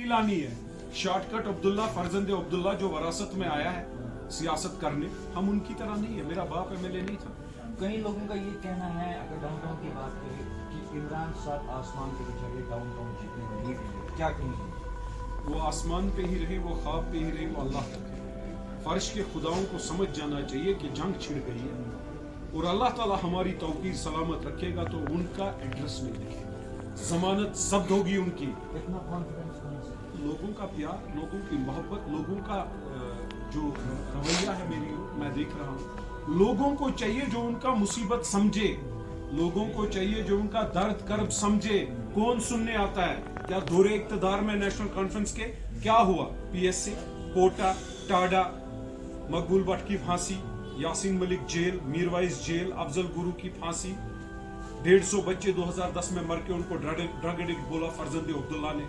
तब्दीली लानी है। शॉर्टकट अब्दुल्ला, फर्जंद अब्दुल्ला जो वरासत में आया है सियासत करने, हम उनकी तरह नहीं है। मेरा बाप एमएलए नहीं था। कई लोगों का ये कहना है, अगर डाउनटाउन की बात करें, कि इमरान साहब आसमान पे चढ़े डाउनटाउन जीतने में लीड है, क्या कहेंगे? वो आसमान पे ही रहे, वो ख्वाब पे ही रहे, वो अल्लाह तक है। फर्श के खुदाओं को समझ जाना चाहिए कि जंग छिड़ गई है और अल्लाह ताला हमारी तौकीर सलामत रखेगा तो उनका एड्रेस नहीं दिखेगा, जमानत जब्त होगी उनकी। इतना कॉन्फिडेंस कहाँ से? लोगों का प्यार, लोगों की मोहब्बत, लोगों का जो रवैया है मेरी, मैं देख रहा हूँ। लोगों को चाहिए जो उनका मुसीबत समझे, लोगों को चाहिए जो उनका दर्द कर्ब समझे। कौन सुनने आता है? क्या दौरे इक्तदार में नेशनल कॉन्फ्रेंस के क्या हुआ? पीएससी, कोटा, टाडा, मकबूल भट्ट की फांसी, यासीन मलिक जेल, मीरवाइज जेल, अफजल गुरु की फांसी, 150 बच्चे 2010 में मर के उनको ड्रग एडिक्ट बोला फर्जंद अब्दुल्ला ने।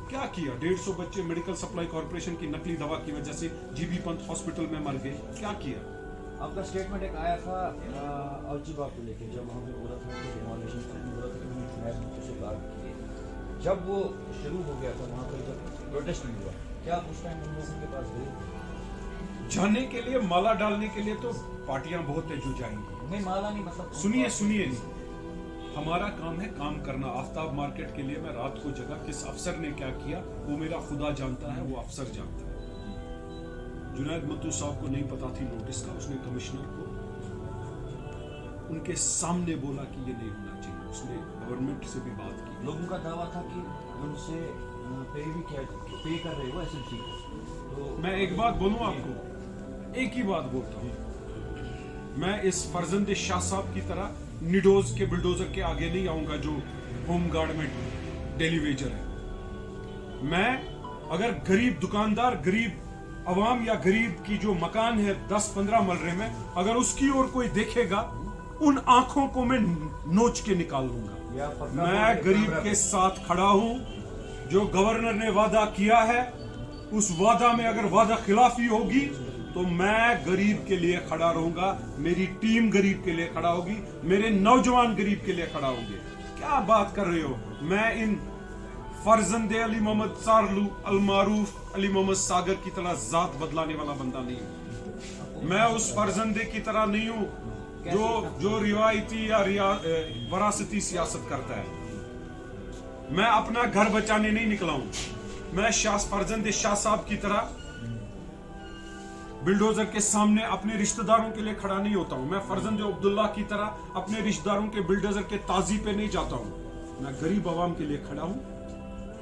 क्या किया? 150 बच्चे मेडिकल सप्लाई कॉर्पोरेशन की नकली दवा की वजह से जीबी पंत हॉस्पिटल में मर गए। क्या किया? आपका स्टेटमेंट एक आया था अलजीबाग को लेके, जब हमें बोला था कि डिमोलिशन से बोला था कि मैं मुझसे बात की, जब वो शुरू हो गया था वहाँ पर जब प्रोटेस्ट नहीं हुआ, क्या आप उस टाइम उन लोगों के पास गए? जाने के लिए, माला डालने के लिए तो पार्टियां बहुत है जो जाएंगी। नहीं, माला नहीं, मतलब सुनिए हमारा काम है काम करना। आफ्ताब मार्केट के लिए मैं रात को जगा, किस अफसर ने क्या किया वो मेरा खुदा जानता है, वो अफसर जानता है। जुनैद मत्तू साहब को नहीं पता थी नोटिस का, उसने कमिश्नर को उनके सामने बोला कि ये नहीं होना चाहिए। उसने गवर्नमेंट से भी बात की। लोगों का दावा था कि उनसे पे कर रहे हो एसएमसी को। तो मैं एक बात बोलूं आपको, एक ही बात बोलता हूं, मैं इस फर्जंद शाह साहब की तरह निडोज के बुलडोजर के आगे नहीं आऊंगा जो होम गार्ड में डेली वेजर है। मैं अगर गरीब दुकानदार, गरीब अवाम या गरीब की जो मकान है 10-15 मलरे में, अगर उसकी ओर कोई देखेगा, उन आंखों को मैं नोच के निकाल लूंगा। मैं गरीब के साथ खड़ा हूं। जो गवर्नर ने वादा किया है, उस वादा में अगर वादा खिलाफी होगी तो मैं गरीब के लिए खड़ा रहूंगा, मेरी टीम गरीब के लिए खड़ा होगी, मेरे नौजवान गरीब के लिए खड़ा होंगे। क्या बात कर रहे हो? मैं इन फर्जंद अली मोहम्मद सारलू अल मारूफ अली मोहम्मद सागर की तरह जात बदलाने वाला बंदा नहीं हूं। मैं उस फर्जंदे की तरह नहीं हूं जो रिवायती या वरासती सियासत करता है। मैं अपना घर बचाने नहीं निकला हूं। मैं फर्जंद शाह साहब की तरह बिल्डोजर के सामने अपने रिश्तेदारों के लिए खड़ा नहीं होता हूं। मैं फर्जंद अब्दुल्ला की तरह अपने रिश्तेदारों के बिल्डोजर के ताजी पे नहीं जाता हूं। मैं गरीब आवाम के लिए खड़ा हूं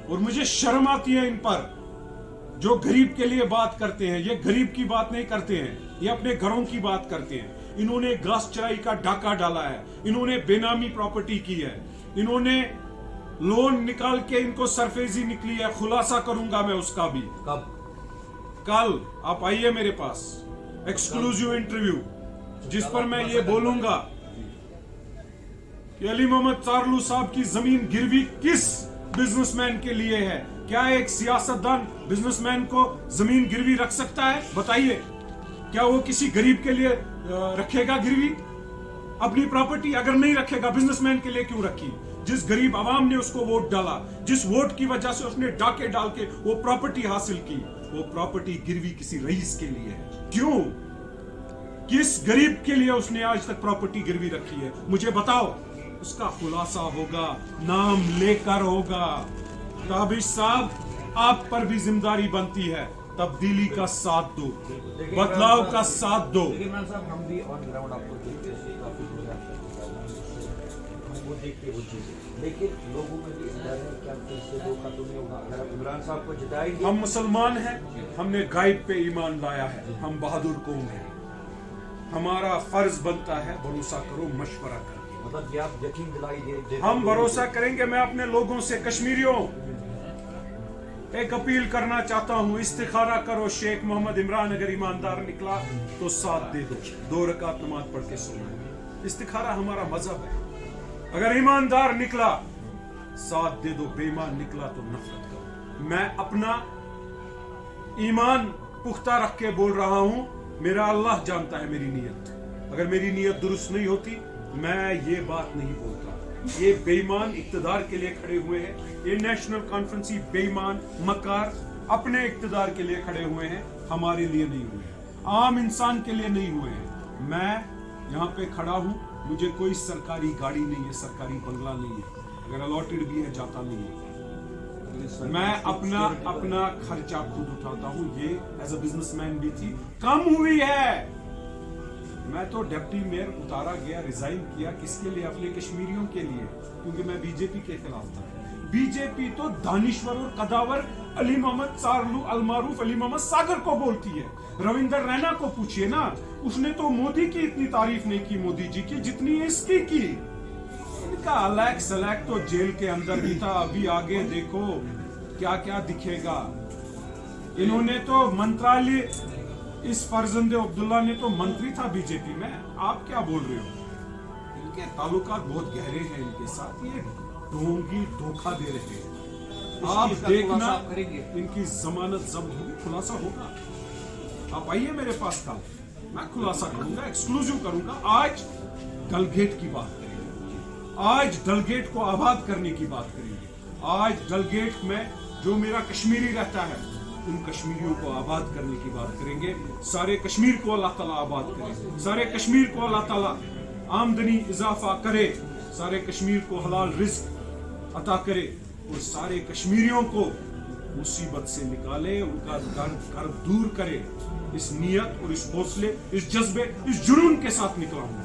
और मुझे शर्म आती है इन पर जो गरीब के लिए बात करते हैं। ये गरीब की बात नहीं करते हैं, ये अपने घरों की बात करते हैं। इन्होंने घास चराई का डाका डाला है, इन्होंने बेनामी प्रॉपर्टी की है, इन्होंने लोन निकाल के इनको सरफेजी निकली है। खुलासा करूंगा मैं उसका भी। कल आप आइए मेरे पास, एक्सक्लूसिव इंटरव्यू, जिस पर मैं ये बोलूंगा कि अली मोहम्मद सारलू साहब की जमीन गिरवी किस बिजनेसमैन के लिए है। क्या एक सियासतदान बिजनेसमैन को जमीन गिरवी रख सकता है? बताइए, क्या वो किसी गरीब के लिए रखेगा गिरवी अपनी प्रॉपर्टी? अगर नहीं रखेगा, बिजनेसमैन के लिए क्यों रखी? जिस गरीब आवाम ने उसको वोट डाला, जिस वोट की वजह से उसने डाके डाल के वो प्रॉपर्टी हासिल की, वो प्रॉपर्टी गिरवी किसी रईस के लिए है। क्यों? किस गरीब के लिए उसने आज तक प्रॉपर्टी गिरवी रखी है? मुझे बताओ। उसका खुलासा होगा, नाम लेकर होगा। ताबिश साहब, आप पर भी जिम्मेदारी बनती है, तब्दीली का साथ दो, बदलाव का साथ दो। हम भी ऑन ग्राउंड आपको देखते हैं, काफी वो देखते वो चीजें, लेकिन लोगों में भी डर है क्या फिर से धोखा तो नहीं होगा अगर आप इमरान साहब को जिताएंगे। हम मुसलमान हैं, हमने गायब पे ईमान लाया है, हम बहादुर कौम हैं। हमारा फर्ज बनता है भरोसा करो, मशवरा करो। मतलब कि आप यकीन दिलाई दे हम भरोसा करेंगे। मैं अपने लोगों से, कश्मीरियों, एक अपील करना चाहता हूँ, इस्तिखारा करो। शेख मोहम्मद इमरान अगर ईमानदार निकला तो साथ दे दो, 2 रकात नमाज पढ़ के सोना। इस्तिखारा हमारा मजहब है। अगर ईमानदार निकला साथ दे दो, बेईमान निकला तो नफरत करो। मैं अपना ईमान पुख्ता रख के बोल रहा हूं, मेरा अल्लाह जानता है मेरी नीयत। अगर मेरी नीयत दुरुस्त नहीं होती मैं ये बात नहीं बोलता। ये बेईमान इक्तदार के लिए खड़े हुए हैं, ये नेशनल कॉन्फ्रेंस बेईमान मकार अपने इक्तदार के लिए खड़े हुए हैं, हमारे लिए नहीं हुए हैं, आम इंसान के लिए नहीं हुए हैं। मैं यहाँ पे खड़ा हूँ, मुझे कोई सरकारी गाड़ी नहीं है, सरकारी बंगला नहीं है, अगर अलॉटेड भी है जाता नहीं है। मैं अपना खर्चा खुद उठाता हूँ, ये एज अ बिजनेसमैन भी थी, कम हुई है। मैं तो डिप्टी मेयर उतारा गया, रिजाइन किया, किसके लिए? अपने कश्मीरियों के लिए, क्योंकि मैं बीजेपी के खिलाफ था। बीजेपी तो दानिश्वर और कदावर अली मोहम्मद सारलू अलमारूफ अली मोहम्मद सागर को बोलती है। रविंदर रैना को पूछिए ना, उसने तो मोदी की इतनी तारीफ नहीं की मोदी जी की जितनी इसकी की। इनका अलग सलैक तो जेल के अंदर भी था, अभी आगे देखो क्या क्या दिखेगा। इन्होंने तो मंत्रालय, इस फरजंदे अब्दुल्ला ने तो मंत्री था बीजेपी में, आप क्या बोल रहे हो? इनके ताल्लुकात बहुत गहरे हैं इनके साथ, ये ढोंगी धोखा दे रहे हैं। आप देखना इनकी जमानत जब्त होगी, खुलासा होगा। आप आइए मेरे पास कल, मैं खुलासा करूंगा, एक्सक्लूसिव करूंगा। आज डलगेट की बात करेंगे, आज डलगेट को आबाद करने की बात करेंगे। आज डलगेट में जो मेरा कश्मीरी रहता है, उन कश्मीरियों को आबाद करने की बात करेंगे। सारे कश्मीर को अल्लाह ताला आबाद करे, सारे कश्मीर को अल्लाह ताला आमदनी इजाफा करे, सारे कश्मीर को हलाल रिज्क अता करे और सारे कश्मीरियों को मुसीबत से निकाले, उनका कर्ब दूर करे। इस नियत और इस हौसले, इस जज्बे, इस जुनून के साथ निकला हूं।